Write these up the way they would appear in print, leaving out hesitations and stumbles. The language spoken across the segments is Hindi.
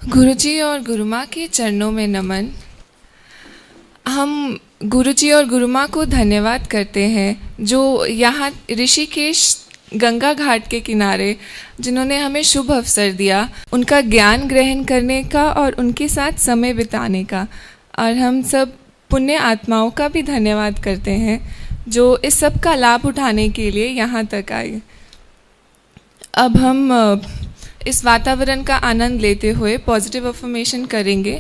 गुरुजी और गुरुमाँ के चरणों में नमन। हम गुरुजी और गुरुमाँ को धन्यवाद करते हैं जो यहाँ ऋषिकेश गंगा घाट के किनारे जिन्होंने हमें शुभ अवसर दिया, उनका ज्ञान ग्रहण करने का और उनके साथ समय बिताने का। और हम सब पुण्य आत्माओं का भी धन्यवाद करते हैं जो इस सब का लाभ उठाने के लिए यहाँ तक आए। अब हम इस वातावरण का आनंद लेते हुए पॉजिटिव अफर्मेशन करेंगे।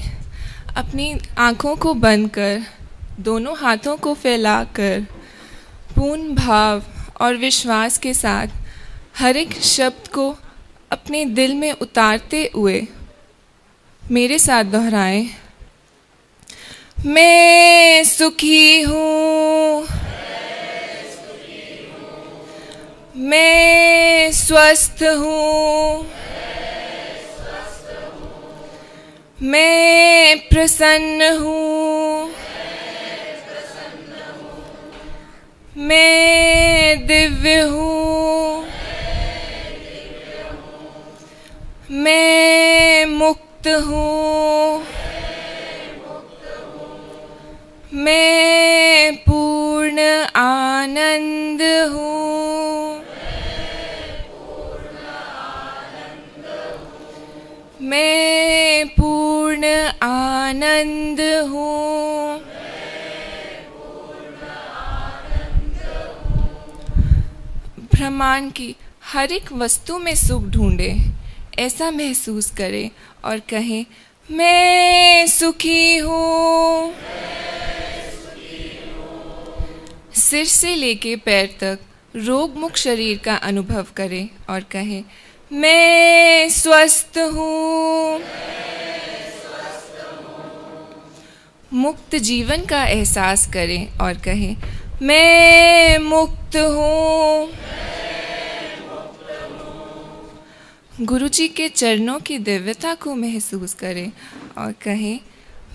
अपनी आँखों को बंद कर, दोनों हाथों को फैलाकर, पूर्ण भाव और विश्वास के साथ हर एक शब्द को अपने दिल में उतारते हुए मेरे साथ दोहराएं। मैं सुखी हूँ, मैं स्वस्थ हूँ, मैं प्रसन्न हूँ, मैं दिव्य हूँ, मैं मुक्त हूँ, मैं पूर्ण आनंद हूँ, मैं पूर्ण आनंद हूँ, ब्रह्मांड की हर एक वस्तु में सुख ढूंढे, ऐसा महसूस करें और कहें मैं सुखी हूँ। सिर से लेके पैर तक रोग मुक्त शरीर का अनुभव करें और कहें मैं स्वस्थ हूँ। मुक्त जीवन का एहसास करें और कहें मैं मुक्त हूँ। गुरुजी के चरणों की दिव्यता को महसूस करें और कहें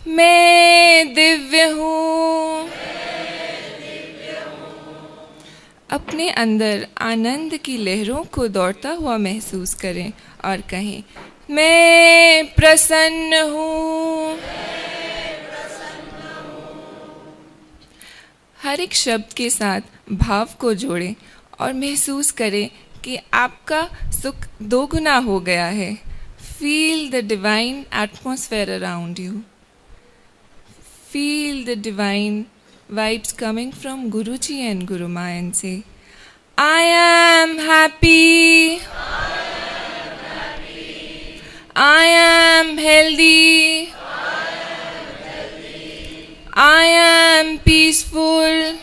मैं दिव्य हूँ। अपने अंदर आनंद की लहरों को दौड़ता हुआ महसूस करें और कहें मैं प्रसन्न हूँ। हर एक शब्द के साथ भाव को जोड़ें और महसूस करें कि आपका सुख दोगुना हो गया है। Feel the divine atmosphere around you. Feel the divine vibes coming from Guruji and Guruma and say, I am happy, I am healthy, I am peaceful,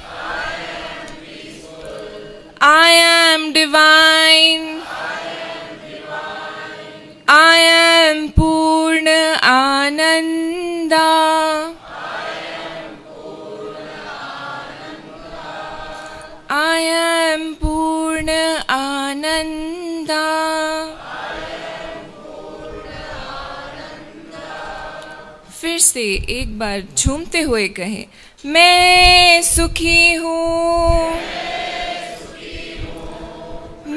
I am divine, I am Purna Ananda, I am Purna Ananda। फिर से एक बार झूमते हुए कहें मैं सुखी हूँ,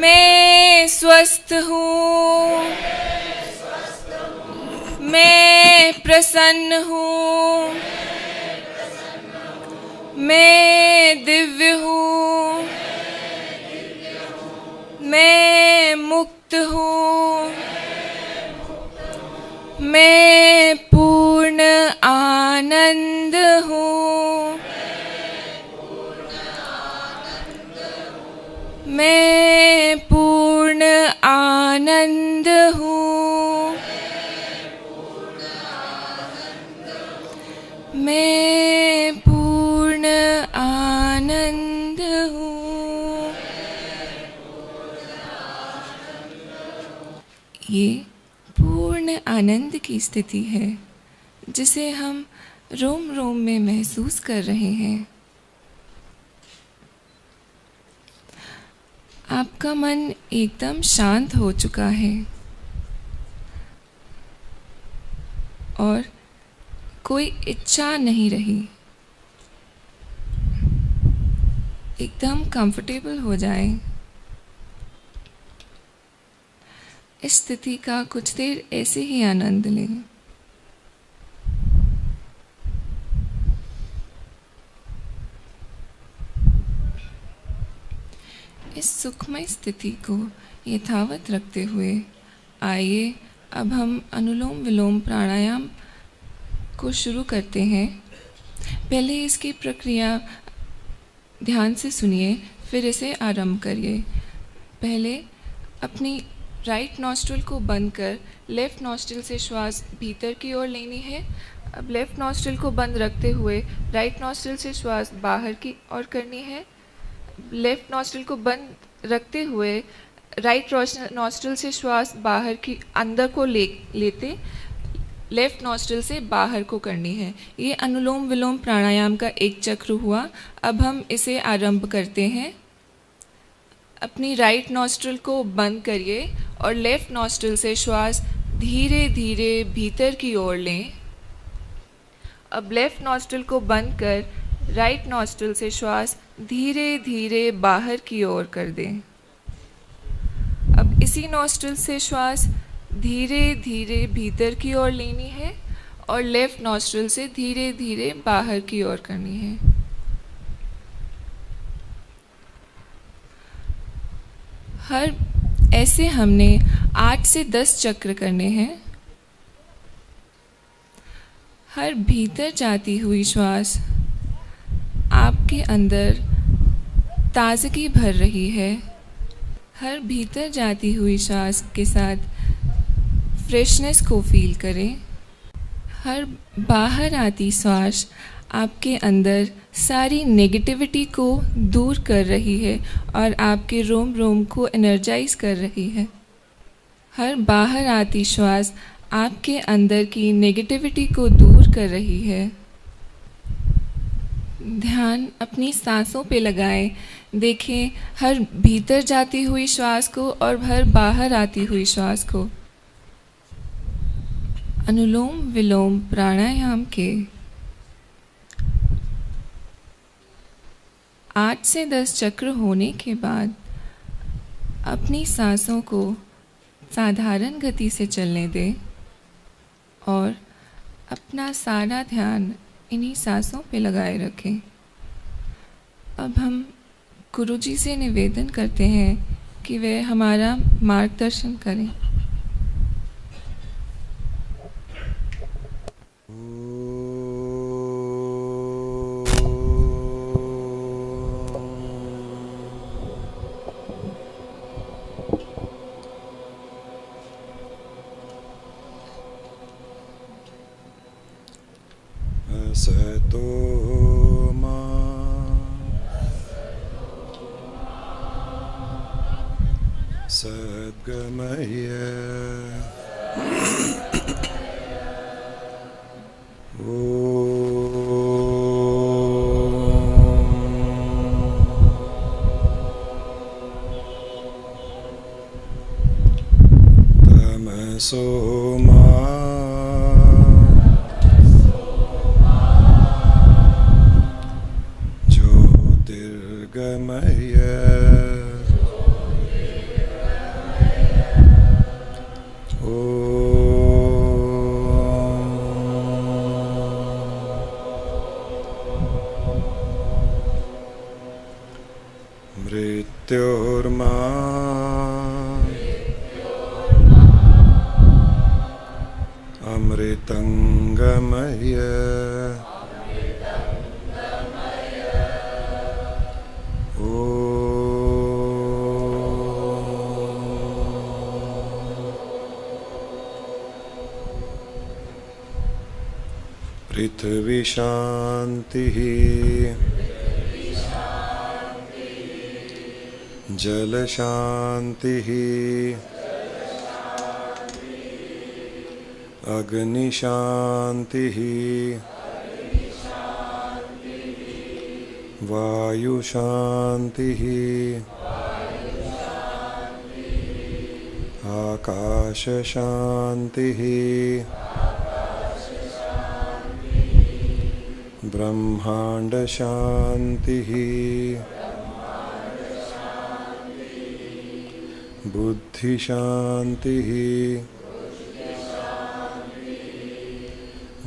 मैं स्वस्थ हूँ, मैं प्रसन्न हूँ, मैं दिव्य हूँ, मैं मुक्त हूँ, मैं पूर्ण आनंद हूँ, मैं पूर्ण आनंद हूँ, मैं पूर्ण आनंद हूँ। ये पूर्ण आनंद की स्थिति है जिसे हम रोम रोम में महसूस कर रहे हैं। आपका मन एकदम शांत हो चुका है और कोई इच्छा नहीं रही। एकदम कंफर्टेबल हो जाए। इस स्थिति का कुछ देर ऐसे ही आनंद लें। इस सुखमय स्थिति को यथावत रखते हुए आइए अब हम अनुलोम विलोम प्राणायाम को शुरू करते हैं। पहले इसकी प्रक्रिया ध्यान से सुनिए, फिर इसे आरंभ करिए। पहले अपनी राइट नॉस्ट्रिल को बंद कर लेफ़्ट नॉस्ट्रिल से श्वास भीतर की ओर लेनी है। अब लेफ़्ट नॉस्ट्रिल को बंद रखते हुए राइट नॉस्ट्रिल से श्वास बाहर की ओर करनी है। लेफ़्ट नॉस्ट्रिल को बंद रखते हुए राइट नॉस्ट्रिल से श्वास बाहर की अंदर को लेते लेफ़्ट नॉस्ट्रिल से बाहर को करनी है। ये अनुलोम विलोम प्राणायाम का एक चक्र हुआ। अब हम इसे आरंभ करते हैं। अपनी राइट नॉस्ट्रिल को बंद करिए और लेफ़्ट नॉस्ट्रिल से श्वास धीरे धीरे भीतर की ओर लें। अब लेफ़्ट नॉस्ट्रिल को बंद कर राइट नॉस्ट्रिल से श्वास धीरे धीरे बाहर की ओर कर दें। अब इसी नॉस्ट्रिल से श्वास धीरे धीरे भीतर की ओर लेनी है और लेफ़्ट नॉस्ट्रिल से धीरे धीरे बाहर की ओर करनी है। ऐसे हमने 8 से 10 चक्र करने हैं। हर भीतर जाती हुई श्वास आपके अंदर ताजगी भर रही है। हर भीतर जाती हुई श्वास के साथ फ्रेशनेस को फील करें। हर बाहर आती श्वास आपके अंदर सारी नेगेटिविटी को दूर कर रही है और आपके रोम रोम को एनर्जाइज कर रही है। हर बाहर आती श्वास आपके अंदर की नेगेटिविटी को दूर कर रही है। ध्यान अपनी सांसों पे लगाएं। देखें हर भीतर जाती हुई श्वास को और हर बाहर आती हुई श्वास को। अनुलोम विलोम प्राणायाम के 8 से 10 चक्र होने के बाद अपनी सांसों को साधारण गति से चलने दें और अपना सारा ध्यान इन्हीं सांसों पे लगाए रखें। अब हम गुरुजी से निवेदन करते हैं कि वे हमारा मार्गदर्शन करें। सतो मा सद्गमय तमसो मा गमय मृत्योर्मा अमृतंगमय पृथ्वी शांतिः जल शांतिः अग्नि शांतिः वायु शांतिः आकाश शांतिः ब्रह्मांड शांतिः बुद्धिशान्तिः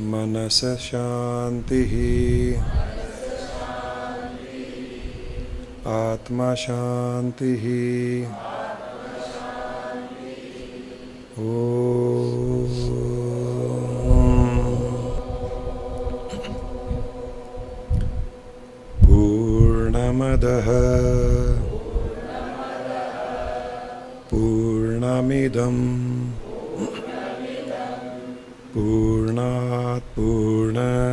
मनसशान्तिः आत्मशान्तिः पूर्णमदः पूर्णमिदं पूर्णात् पूर्णमुदच्यते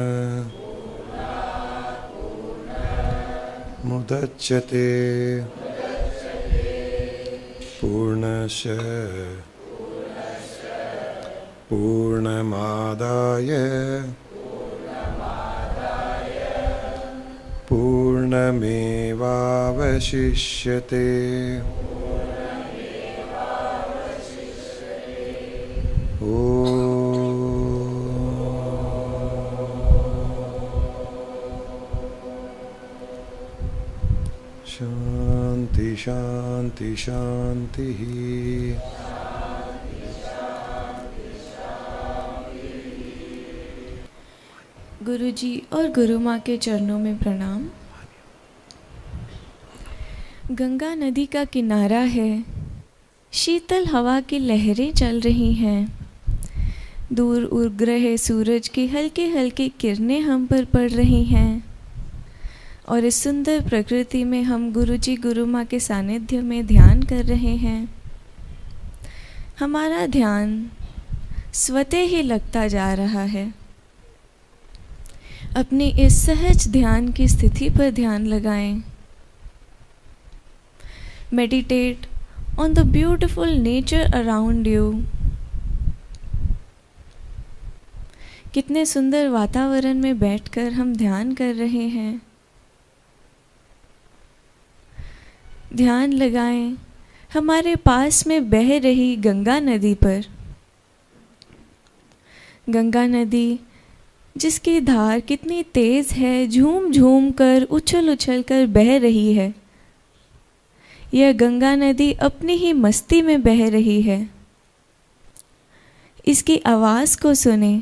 पूर्णस्य पूर्णमादाय पूर्णमेवावशिष्यते। शांति शांति शांति। गुरुजी और गुरु माँ के चरणों में प्रणाम। गंगा नदी का किनारा है, शीतल हवा की लहरें चल रही हैं, दूर उग रहे सूरज की हल्की हल्की किरणें हम पर पड़ रही हैं और इस सुंदर प्रकृति में हम गुरुजी गुरु माँ के सानिध्य में ध्यान कर रहे हैं। हमारा ध्यान स्वतः ही लगता जा रहा है। अपनी इस सहज ध्यान की स्थिति पर ध्यान लगाएं। Meditate on the beautiful nature around you. कितने सुंदर वातावरण में बैठकर हम ध्यान कर रहे हैं। ध्यान लगाएं हमारे पास में बह रही गंगा नदी पर। गंगा नदी जिसकी धार कितनी तेज़ है, झूम झूम कर उछल उछल कर बह रही है। यह गंगा नदी अपनी ही मस्ती में बह रही है। इसकी आवाज़ को सुने।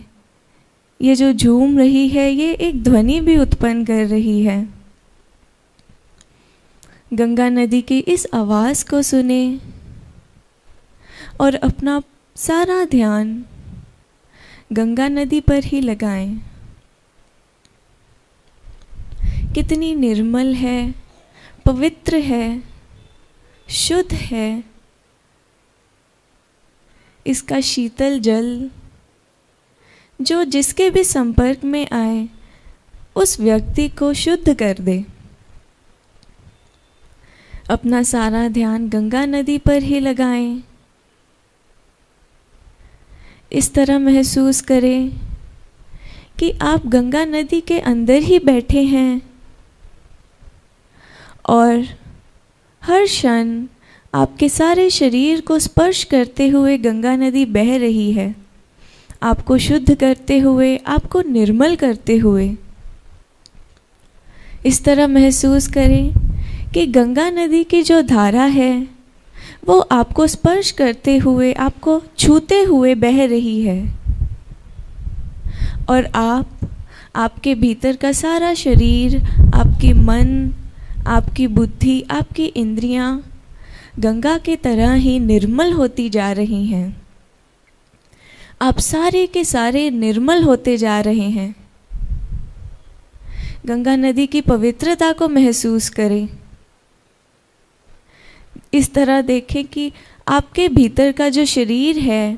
ये जो झूम रही है ये एक ध्वनि भी उत्पन्न कर रही है। गंगा नदी की इस आवाज़ को सुने और अपना सारा ध्यान गंगा नदी पर ही लगाएं। कितनी निर्मल है, पवित्र है, शुद्ध है। इसका शीतल जल जो जिसके भी संपर्क में आए उस व्यक्ति को शुद्ध कर दे। अपना सारा ध्यान गंगा नदी पर ही लगाएं। इस तरह महसूस करें कि आप गंगा नदी के अंदर ही बैठे हैं और हर क्षण आपके सारे शरीर को स्पर्श करते हुए गंगा नदी बह रही है, आपको शुद्ध करते हुए, आपको निर्मल करते हुए। इस तरह महसूस करें कि गंगा नदी की जो धारा है वो आपको स्पर्श करते हुए, आपको छूते हुए बह रही है और आपके भीतर का सारा शरीर, आपकी मन, आपकी बुद्धि, आपकी इंद्रियां गंगा की तरह ही निर्मल होती जा रही हैं। आप सारे के सारे निर्मल होते जा रहे हैं। गंगा नदी की पवित्रता को महसूस करें। इस तरह देखें कि आपके भीतर का जो शरीर है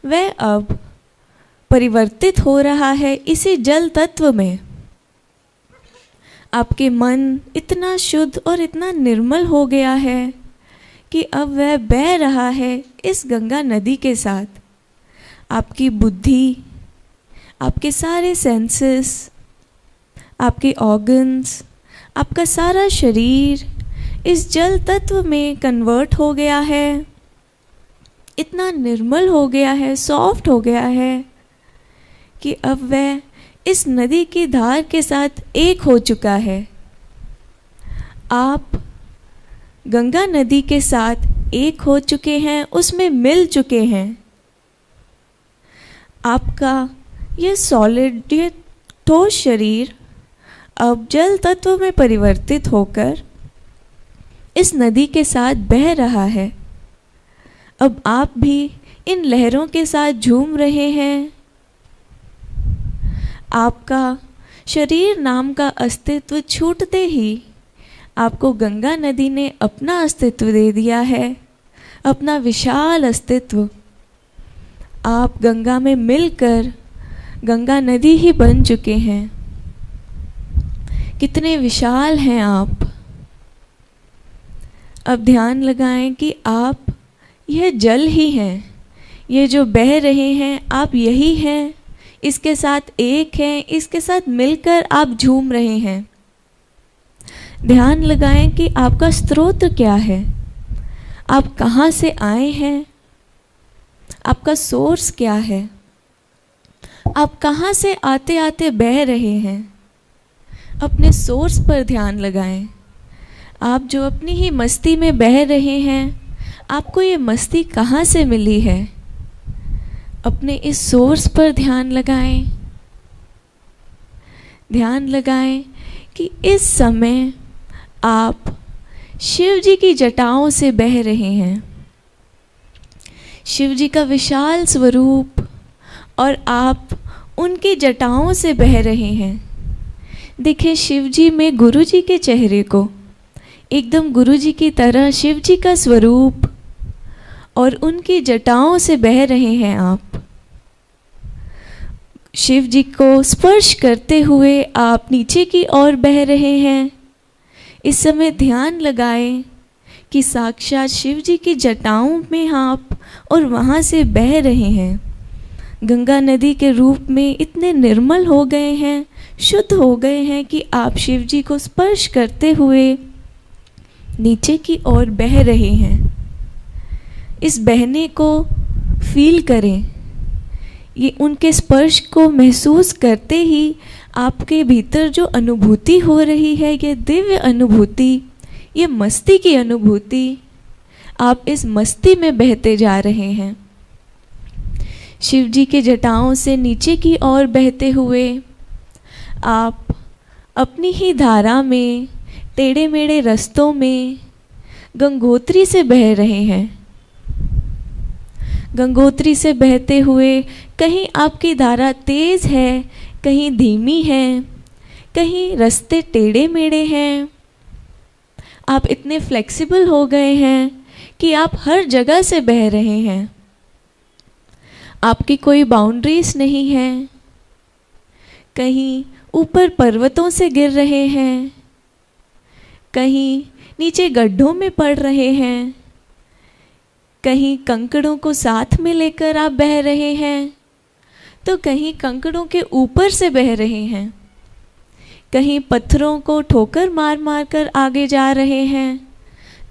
वह अब परिवर्तित हो रहा है इसी जल तत्व में। आपके मन इतना शुद्ध और इतना निर्मल हो गया है कि अब वह बह रहा है इस गंगा नदी के साथ। आपकी बुद्धि, आपके सारे सेंसेस, आपके ऑर्गन्स, आपका सारा शरीर इस जल तत्व में कन्वर्ट हो गया है। इतना निर्मल हो गया है, सॉफ्ट हो गया है कि अब वह इस नदी की धार के साथ एक हो चुका है। आप गंगा नदी के साथ एक हो चुके हैं, उसमें मिल चुके हैं। आपका ये सॉलिड, ये ठोस शरीर अब जल तत्व में परिवर्तित होकर इस नदी के साथ बह रहा है। अब आप भी इन लहरों के साथ झूम रहे हैं। आपका शरीर नाम का अस्तित्व छूटते ही आपको गंगा नदी ने अपना अस्तित्व दे दिया है, अपना विशाल अस्तित्व। आप गंगा में मिलकर गंगा नदी ही बन चुके हैं। कितने विशाल हैं आप। अब ध्यान लगाएं कि आप यह जल ही हैं, ये जो बह रहे हैं आप यही हैं, इसके साथ एक हैं, इसके साथ मिलकर आप झूम रहे हैं। ध्यान लगाएं कि आपका स्रोत क्या है, आप कहाँ से आए हैं, आपका सोर्स क्या है, आप कहाँ से आते आते बह रहे हैं। अपने सोर्स पर ध्यान लगाएं। आप जो अपनी ही मस्ती में बह रहे हैं, आपको ये मस्ती कहाँ से मिली है। अपने इस सोर्स पर ध्यान लगाएं। ध्यान लगाएं कि इस समय आप शिव जी की जटाओं से बह रहे हैं। शिव जी का विशाल स्वरूप और आप उनकी जटाओं से बह रहे हैं। देखें शिव जी में गुरु जी के चेहरे को, एकदम गुरु जी की तरह शिव जी का स्वरूप, और उनकी जटाओं से बह रहे हैं आप। शिव जी को स्पर्श करते हुए आप नीचे की ओर बह रहे हैं। इस समय ध्यान लगाएं कि साक्षात शिव जी की जटाओं में आप और वहाँ से बह रहे हैं। गंगा नदी के रूप में इतने निर्मल हो गए हैं, शुद्ध हो गए हैं कि आप शिव जी को स्पर्श करते हुए नीचे की ओर बह रहे हैं। इस बहने को फील करें। ये उनके स्पर्श को महसूस करते ही आपके भीतर जो अनुभूति हो रही है, ये दिव्य अनुभूति, ये मस्ती की अनुभूति, आप इस मस्ती में बहते जा रहे हैं। शिव जी के जटाओं से नीचे की ओर बहते हुए आप अपनी ही धारा में, टेढ़े मेढ़े रास्तों में गंगोत्री से बह रहे हैं। गंगोत्री से बहते हुए कहीं आपकी धारा तेज़ है, कहीं धीमी है, कहीं रास्ते टेढ़े मेढ़े हैं। आप इतने फ्लेक्सिबल हो गए हैं कि आप हर जगह से बह रहे हैं। आपकी कोई बाउंड्रीज नहीं है। कहीं ऊपर पर्वतों से गिर रहे हैं, कहीं नीचे गड्ढों में पड़ रहे हैं, कहीं कंकड़ों को साथ में लेकर आप बह रहे हैं, तो कहीं कंकड़ों के ऊपर से बह रहे हैं, कहीं पत्थरों को ठोकर मार मार कर आगे जा रहे हैं,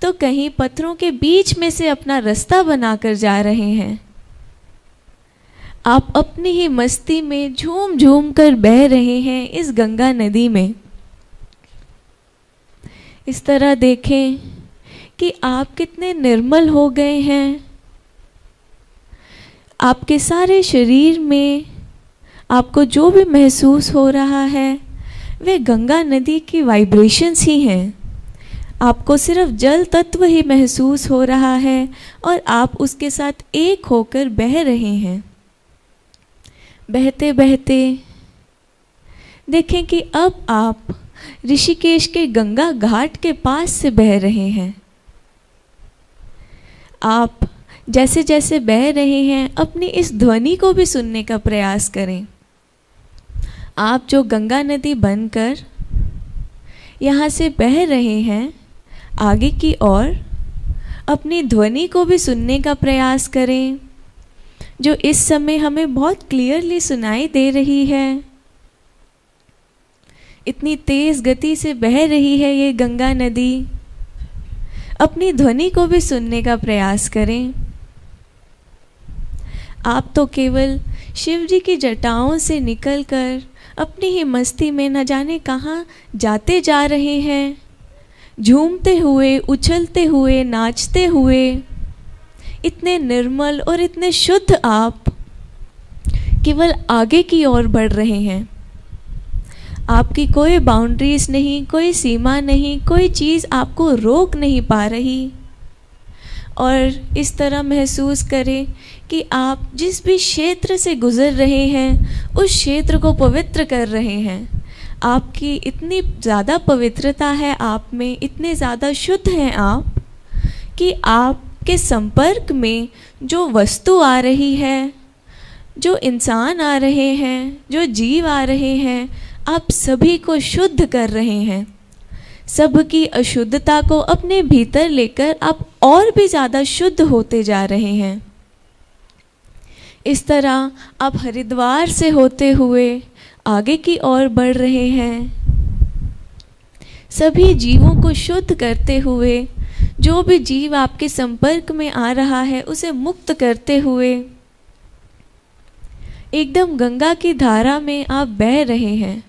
तो कहीं पत्थरों के बीच में से अपना रास्ता बनाकर जा रहे हैं। आप अपनी ही मस्ती में झूम झूम कर बह रहे हैं इस गंगा नदी में। इस तरह देखें कि आप कितने निर्मल हो गए हैं। आपके सारे शरीर में आपको जो भी महसूस हो रहा है वे गंगा नदी की वाइब्रेशंस ही हैं। आपको सिर्फ जल तत्व ही महसूस हो रहा है और आप उसके साथ एक होकर बह रहे हैं। बहते बहते देखें कि अब आप ऋषिकेश के गंगा घाट के पास से बह रहे हैं। आप जैसे जैसे बह रहे हैं अपनी इस ध्वनि को भी सुनने का प्रयास करें। आप जो गंगा नदी बनकर यहाँ से बह रहे हैं आगे की ओर, अपनी ध्वनि को भी सुनने का प्रयास करें, जो इस समय हमें बहुत क्लियरली सुनाई दे रही है। इतनी तेज़ गति से बह रही है ये गंगा नदी। अपनी ध्वनि को भी सुनने का प्रयास करें। आप तो केवल शिव जी की जटाओं से निकलकर अपनी ही मस्ती में न जाने कहाँ जाते जा रहे हैं, झूमते हुए, उछलते हुए, नाचते हुए। इतने निर्मल और इतने शुद्ध आप केवल आगे की ओर बढ़ रहे हैं। आपकी कोई बाउंड्रीज नहीं, कोई सीमा नहीं, कोई चीज़ आपको रोक नहीं पा रही। और इस तरह महसूस करें कि आप जिस भी क्षेत्र से गुज़र रहे हैं उस क्षेत्र को पवित्र कर रहे हैं। आपकी इतनी ज़्यादा पवित्रता है आप में, इतने ज़्यादा शुद्ध हैं आप कि आपके संपर्क में जो वस्तु आ रही है, जो इंसान आ रहे हैं, जो जीव आ रहे हैं, आप सभी को शुद्ध कर रहे हैं। सबकी अशुद्धता को अपने भीतर लेकर आप और भी ज़्यादा शुद्ध होते जा रहे हैं। इस तरह आप हरिद्वार से होते हुए आगे की ओर बढ़ रहे हैं, सभी जीवों को शुद्ध करते हुए, जो भी जीव आपके संपर्क में आ रहा है उसे मुक्त करते हुए एकदम गंगा की धारा में आप बह रहे हैं।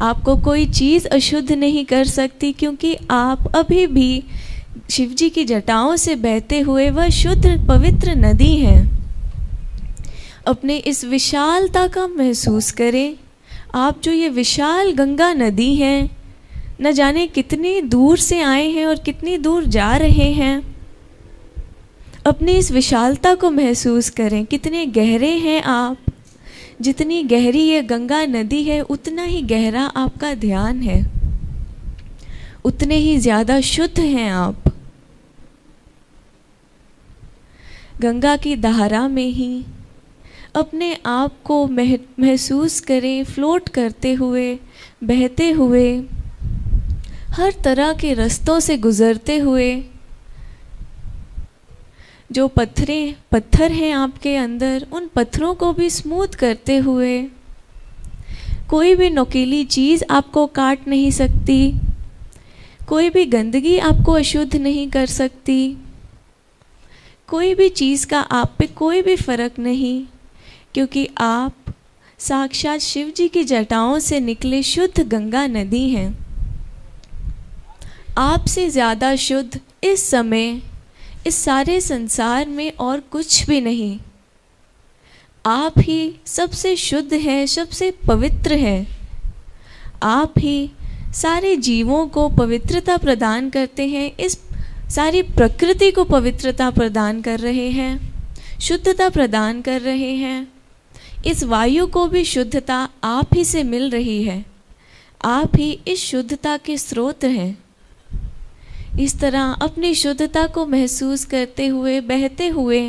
आपको कोई चीज़ अशुद्ध नहीं कर सकती, क्योंकि आप अभी भी शिवजी की जटाओं से बहते हुए वह शुद्ध पवित्र नदी हैं। अपने इस विशालता का महसूस करें। आप जो ये विशाल गंगा नदी हैं, न जाने कितनी दूर से आए हैं और कितनी दूर जा रहे हैं। अपनी इस विशालता को महसूस करें। कितने गहरे हैं आप। जितनी गहरी ये गंगा नदी है उतना ही गहरा आपका ध्यान है, उतने ही ज़्यादा शुद्ध हैं आप। गंगा की धारा में ही अपने आप को महसूस करें, फ्लोट करते हुए, बहते हुए, हर तरह के रास्तों से गुज़रते हुए। जो पत्थर हैं आपके अंदर, उन पत्थरों को भी स्मूथ करते हुए। कोई भी नुकीली चीज़ आपको काट नहीं सकती, कोई भी गंदगी आपको अशुद्ध नहीं कर सकती, कोई भी चीज़ का आप पे कोई भी फ़र्क नहीं, क्योंकि आप साक्षात शिव जी की जटाओं से निकले शुद्ध गंगा नदी हैं। आपसे ज़्यादा शुद्ध इस समय इस सारे संसार में और कुछ भी नहीं। आप ही सबसे शुद्ध हैं, सबसे पवित्र हैं। आप ही सारे जीवों को पवित्रता प्रदान करते हैं, इस सारी प्रकृति को पवित्रता प्रदान कर रहे हैं, शुद्धता प्रदान कर रहे हैं। इस वायु को भी शुद्धता आप ही से मिल रही है। आप ही इस शुद्धता के स्रोत हैं। इस तरह अपनी शुद्धता को महसूस करते हुए, बहते हुए,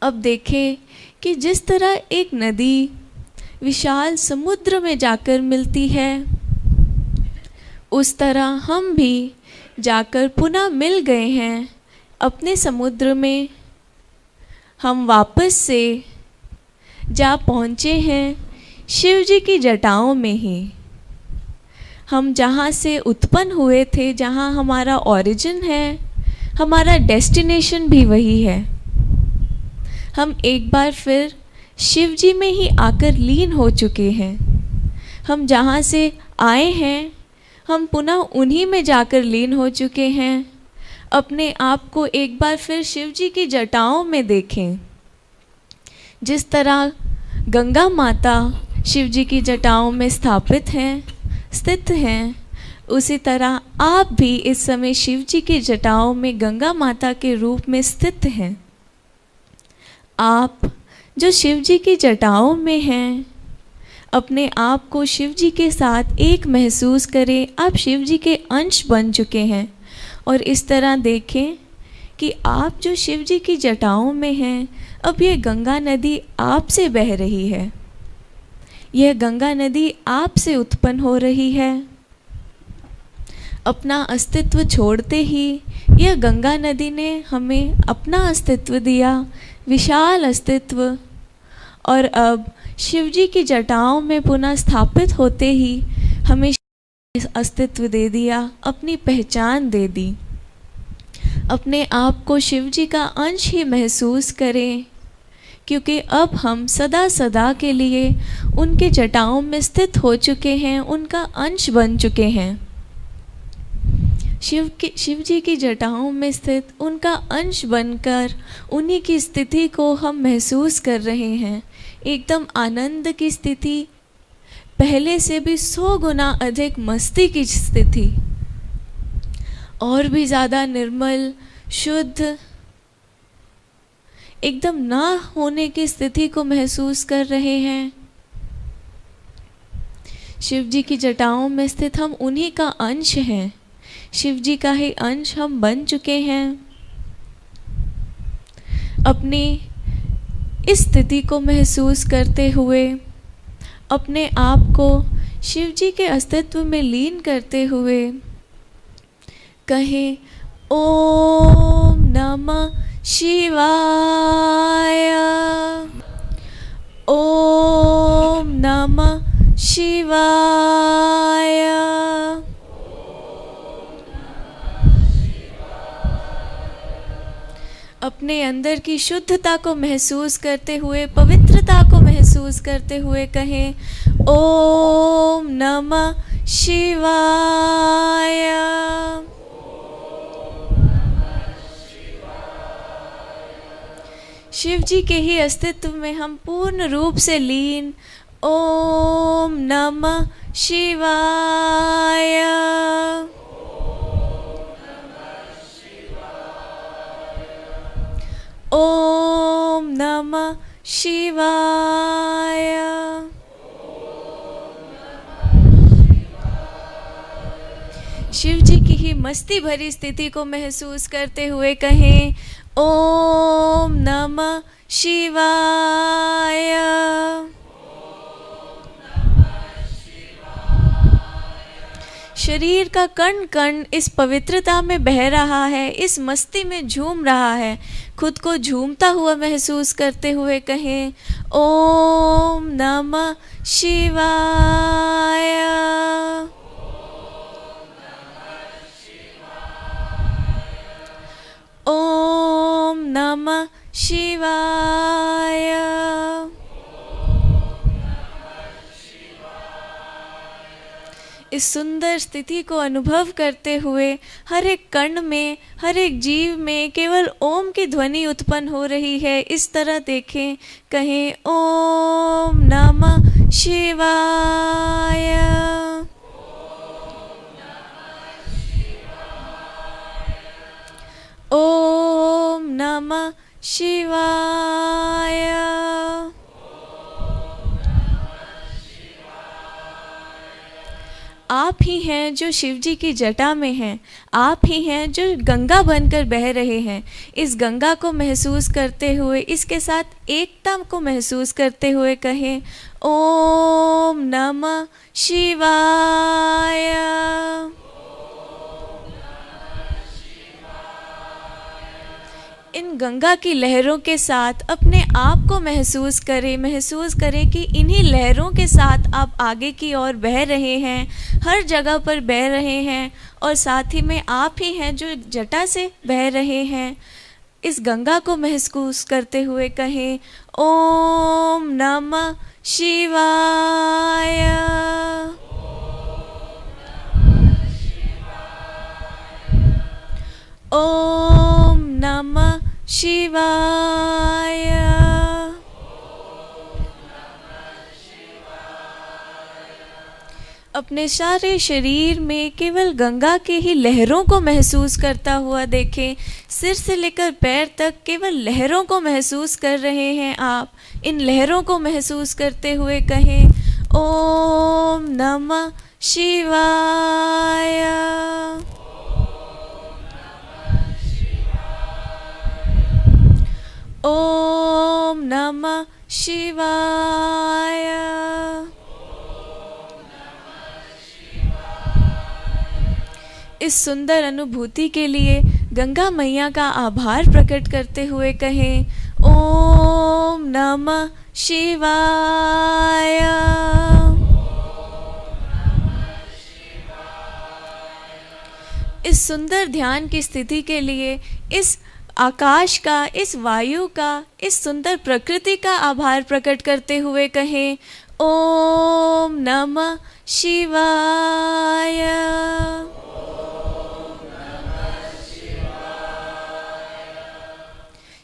अब देखें कि जिस तरह एक नदी विशाल समुद्र में जाकर मिलती है, उस तरह हम भी जाकर पुनः मिल गए हैं अपने समुद्र में। हम वापस से जा पहुँचे हैं शिव जी की जटाओं में ही। हम जहाँ से उत्पन्न हुए थे, जहाँ हमारा ओरिजिन है, हमारा डेस्टिनेशन भी वही है। हम एक बार फिर शिव जी में ही आकर लीन हो चुके हैं। हम जहाँ से आए हैं हम पुनः उन्हीं में जाकर लीन हो चुके हैं। अपने आप को एक बार फिर शिव जी की जटाओं में देखें। जिस तरह गंगा माता शिव जी की जटाओं में स्थापित हैं, स्थित हैं, उसी तरह आप भी इस समय शिव जी की जटाओं में गंगा माता के रूप में स्थित हैं। आप जो शिव जी की जटाओं में हैं, अपने आप को शिव जी के साथ एक महसूस करें। आप शिव जी के अंश बन चुके हैं और इस तरह देखें कि आप जो शिव जी की जटाओं में हैं, अब ये गंगा नदी आपसे बह रही है। यह गंगा नदी आपसे उत्पन्न हो रही है। अपना अस्तित्व छोड़ते ही यह गंगा नदी ने हमें अपना अस्तित्व दिया, विशाल अस्तित्व। और अब शिव जी की जटाओं में पुनः स्थापित होते ही हमें अस्तित्व दे दिया, अपनी पहचान दे दी। अपने आप को शिव जी का अंश ही महसूस करें, क्योंकि अब हम सदा सदा के लिए उनके जटाओं में स्थित हो चुके हैं, उनका अंश बन चुके हैं। शिव जी की जटाओं में स्थित उनका अंश बनकर उन्हीं की स्थिति को हम महसूस कर रहे हैं। एकदम आनंद की स्थिति, पहले से भी 100 गुना अधिक मस्ती की स्थिति, और भी ज़्यादा निर्मल, शुद्ध, एकदम ना होने की स्थिति को महसूस कर रहे हैं। शिव जी की जटाओं में स्थित हम उन्हीं का अंश हैं। शिव जी का ही अंश हम बन चुके हैं। अपनी इस स्थिति को महसूस करते हुए, अपने आप को शिव जी के अस्तित्व में लीन करते हुए कहें, ओम नमः शिवाय, ओम नमः शिवाय। अपने अंदर की शुद्धता को महसूस करते हुए, पवित्रता को महसूस करते हुए कहें, ओम नमः शिवाय। शिव जी के ही अस्तित्व में हम पूर्ण रूप से लीन। ओम नमः शिवाय। ओम नमः शिवाय। शिव जी की ही मस्ती भरी स्थिति को महसूस करते हुए कहें, ओम नमः शिवाय। शरीर का कण कण इस पवित्रता में बह रहा है, इस मस्ती में झूम रहा है। खुद को झूमता हुआ महसूस करते हुए कहें, ओम नमः शिवाय। ओम नमः शिवाय। इस सुंदर स्थिति को अनुभव करते हुए हर एक कण में, हर एक जीव में केवल ओम की ध्वनि उत्पन्न हो रही है। इस तरह देखें, कहें, ओम नमः शिवाय। ओम नमः शिवाय। आप ही हैं जो शिव जी की जटा में हैं। आप ही हैं जो गंगा बनकर बह रहे हैं। इस गंगा को महसूस करते हुए, इसके साथ एकता को महसूस करते हुए कहें, ओम नमः शिवाय। इन गंगा की लहरों के साथ अपने आप को महसूस करें कि इन्हीं लहरों के साथ आप आगे की ओर बह रहे हैं, हर जगह पर बह रहे हैं, और साथ ही में आप ही हैं जो जटा से बह रहे हैं। इस गंगा को महसूस करते हुए कहें, ओम नमः शिवाय। ओम नमः शिवाय। अपने सारे शरीर में केवल गंगा के ही लहरों को महसूस करता हुआ देखें। सिर से लेकर पैर तक केवल लहरों को महसूस कर रहे हैं आप। इन लहरों को महसूस करते हुए कहें, ओम नमः शिवाय। ओम नमः शिवाय। इस सुंदर अनुभूति के लिए गंगा मैया का आभार प्रकट करते हुए कहें, ओम नमः शिवाय। इस सुंदर ध्यान की स्थिति के लिए इस आकाश का, इस वायु का, इस सुंदर प्रकृति का आभार प्रकट करते हुए कहें, ओम नमः शिवाय।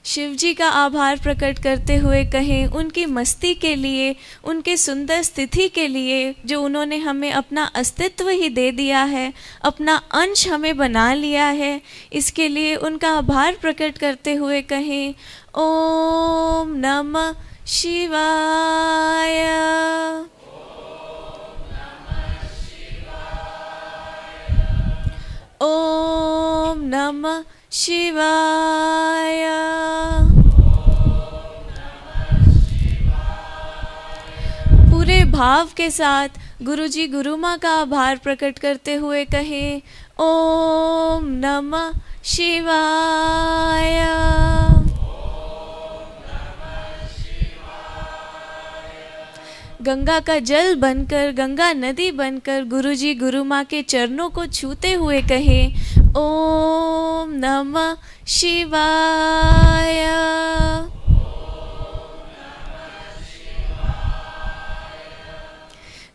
शिव जी का आभार प्रकट करते हुए कहें उनकी मस्ती के लिए, उनके सुंदर स्थिति के लिए, जो उन्होंने हमें अपना अस्तित्व ही दे दिया है, अपना अंश हमें बना लिया है, इसके लिए उनका आभार प्रकट करते हुए कहें ओम नमः शिवाय। ओम नमः शिवाय। पूरे भाव के साथ गुरुजी गुरु माँ का आभार प्रकट करते हुए कहें ओम नमः शिवाय। गंगा का जल बनकर, गंगा नदी बनकर गुरुजी गुरु माँ के चरणों को छूते हुए कहें ओम नमः शिवाय।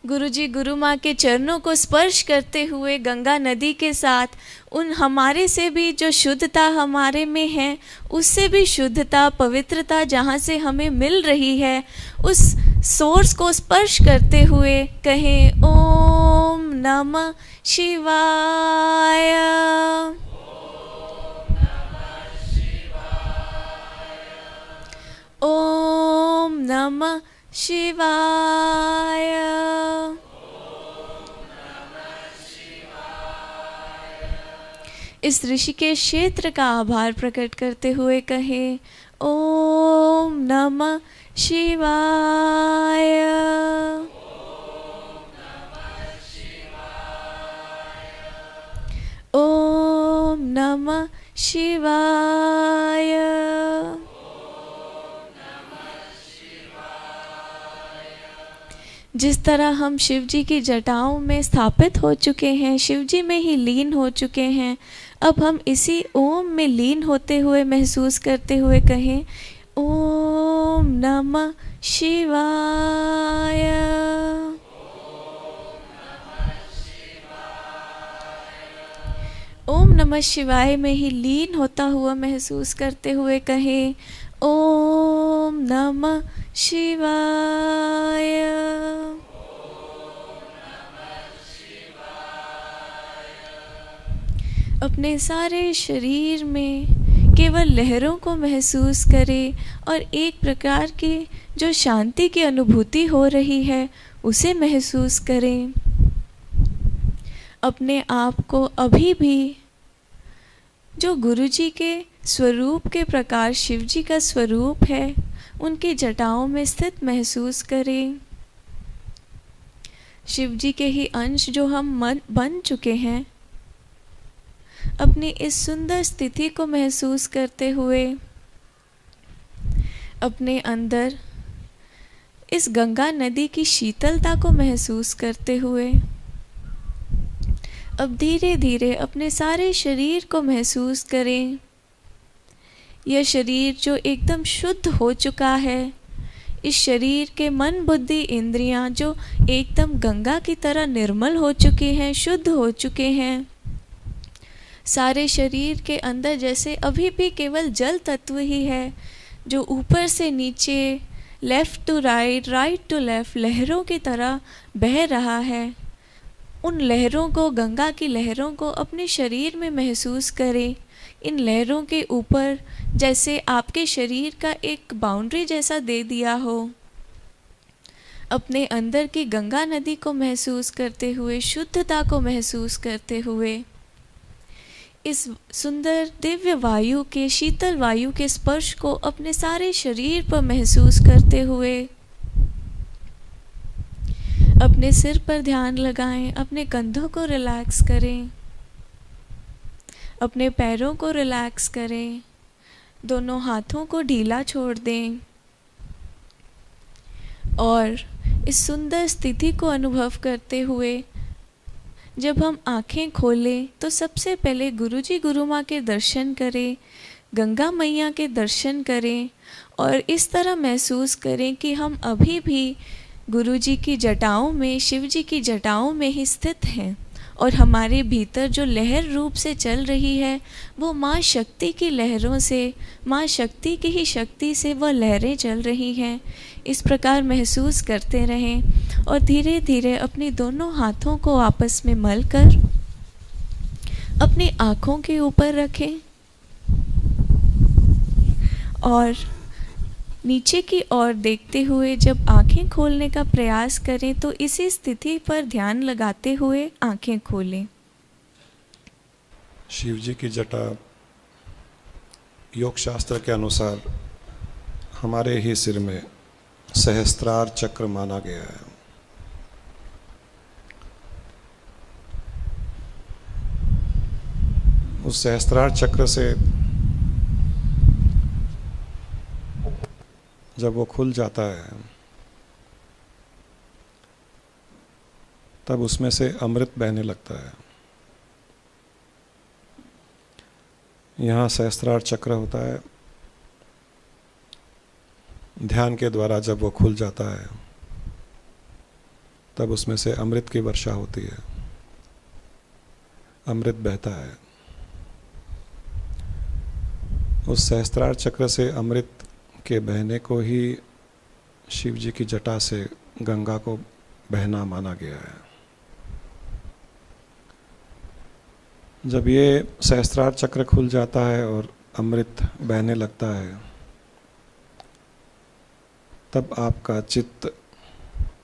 गुरुजी गुरु माँ के चरणों को स्पर्श करते हुए गंगा नदी के साथ उन हमारे से भी जो शुद्धता हमारे में है, उससे भी शुद्धता, पवित्रता जहाँ से हमें मिल रही है, उस सोर्स को स्पर्श करते हुए कहें ओम नमः शिवाय। ओम नमः शिवाय। इस ऋषिकेश क्षेत्र का आभार प्रकट करते हुए कहें ओम नमः शिवाय। ओम नमः शिवाय। जिस तरह हम शिव जी की जटाओं में स्थापित हो चुके हैं, शिव जी में ही लीन हो चुके हैं, अब हम इसी ओम में लीन होते हुए महसूस करते हुए कहें ओम नमः शिवाय। ओम नमः शिवाय में ही लीन होता हुआ महसूस करते हुए कहें ओम नमः शिवाय। अपने सारे शरीर में केवल लहरों को महसूस करें और एक प्रकार की जो शांति की अनुभूति हो रही है उसे महसूस करें। अपने आप को अभी भी जो गुरुजी के स्वरूप के प्रकार शिव जी का स्वरूप है, उनकी जटाओं में स्थित महसूस करें। शिव जी के ही अंश जो हम बन चुके हैं, अपनी इस सुंदर स्थिति को महसूस करते हुए अपने अंदर इस गंगा नदी की शीतलता को महसूस करते हुए अब धीरे धीरे अपने सारे शरीर को महसूस करें। यह शरीर जो एकदम शुद्ध हो चुका है, इस शरीर के मन बुद्धि इंद्रियां जो एकदम गंगा की तरह निर्मल हो चुकी हैं, शुद्ध हो चुके हैं। सारे शरीर के अंदर जैसे अभी भी केवल जल तत्व ही है, जो ऊपर से नीचे, left to right, right to left लहरों की तरह बह रहा है। उन लहरों को, गंगा की लहरों को अपने शरीर में महसूस करें। इन लहरों के ऊपर जैसे आपके शरीर का एक बाउंड्री जैसा दे दिया हो। अपने अंदर की गंगा नदी को महसूस करते हुए, शुद्धता को महसूस करते हुए, इस सुंदर दिव्य वायु के, शीतल वायु के स्पर्श को अपने सारे शरीर पर महसूस करते हुए अपने सिर पर ध्यान लगाएं, अपने कंधों को रिलैक्स करें, अपने पैरों को रिलैक्स करें, दोनों हाथों को ढीला छोड़ दें और इस सुंदर स्थिति को अनुभव करते हुए जब हम आँखें खोलें तो सबसे पहले गुरुजी गुरु माँ के दर्शन करें, गंगा मैया के दर्शन करें और इस तरह महसूस करें कि हम अभी भी गुरुजी की जटाओं में, शिव जी की जटाओं में ही स्थित हैं और हमारे भीतर जो लहर रूप से चल रही है वो माँ शक्ति की लहरों से, माँ शक्ति की ही शक्ति से वह लहरें चल रही हैं। इस प्रकार महसूस करते रहें और धीरे धीरे अपने दोनों हाथों को आपस में मलकर अपनी आँखों के ऊपर रखें और नीचे की ओर देखते हुए जब आँखें खोलने का प्रयास करें तो इसी स्थिति पर ध्यान लगाते हुए आँखें खोलें। शिव जी की जटा योग शास्त्र के अनुसार हमारे ही सिर में सहस्त्रार चक्र माना गया है। उस सहस्त्रार चक्र से जब वो खुल जाता है तब उसमें से अमृत बहने लगता है। यहाँ सहस्त्रार चक्र होता है। ध्यान के द्वारा जब वो खुल जाता है तब उसमें से अमृत की वर्षा होती है, अमृत बहता है। उस सहस्त्रार चक्र से अमृत के बहने को ही शिव जी की जटा से गंगा को बहना माना गया है। जब ये सहस्त्रार चक्र खुल जाता है और अमृत बहने लगता है तब आपका चित्त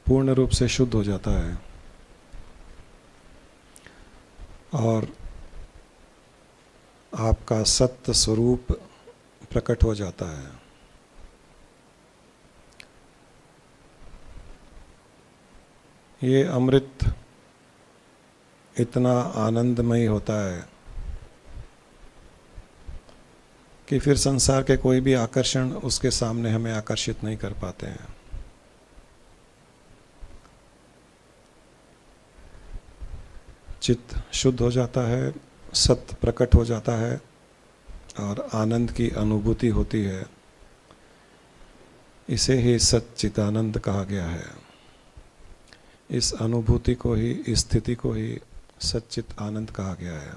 पूर्ण रूप से शुद्ध हो जाता है और आपका सत्य स्वरूप प्रकट हो जाता है। ये अमृत इतना आनंदमयी होता है कि फिर संसार के कोई भी आकर्षण उसके सामने हमें आकर्षित नहीं कर पाते हैं। चित्त शुद्ध हो जाता है, सत्य प्रकट हो जाता है और आनंद की अनुभूति होती है। इसे ही सच्चिदानंद कहा गया है। इस अनुभूति को ही, इस स्थिति को ही सच्चित आनंद कहा गया है।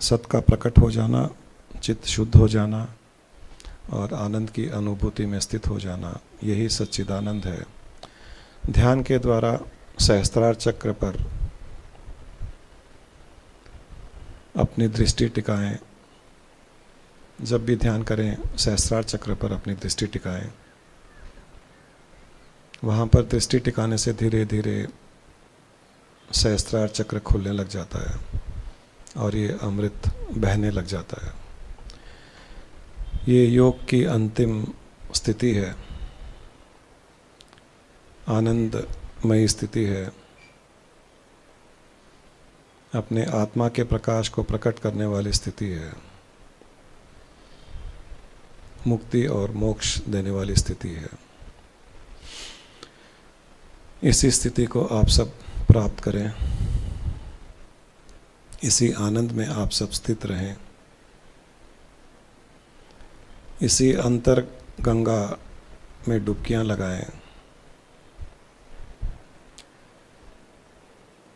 सत का प्रकट हो जाना, चित्त शुद्ध हो जाना और आनंद की अनुभूति में स्थित हो जाना, यही सच्चिदानंद है। ध्यान के द्वारा सहस्त्रार चक्र पर अपनी दृष्टि टिकाएं। जब भी ध्यान करें सहस्त्रार चक्र पर अपनी दृष्टि टिकाएं। वहाँ पर दृष्टि टिकाने से धीरे धीरे सहस्त्रार चक्र खुलने लग जाता है और ये अमृत बहने लग जाता है। ये योग की अंतिम स्थिति है, आनंदमयी स्थिति है। अपने आत्मा के प्रकाश को प्रकट करने वाली स्थिति है, मुक्ति और मोक्ष देने वाली स्थिति है। इसी स्थिति को आप सब प्राप्त करें, इसी आनंद में आप सब स्थित रहें, इसी अंतर गंगा में डुबकियां लगाएं,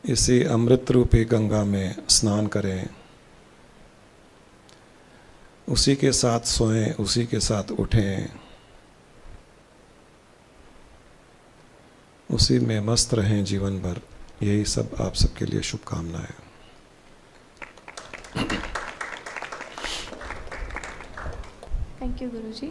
इसी अमृत रूपी गंगा में स्नान करें, उसी के साथ सोएं, उसी के साथ उठें, उसी में मस्त रहें जीवन भर। यही सब आप सबके लिए शुभकामनाएं। Thank you Guruji.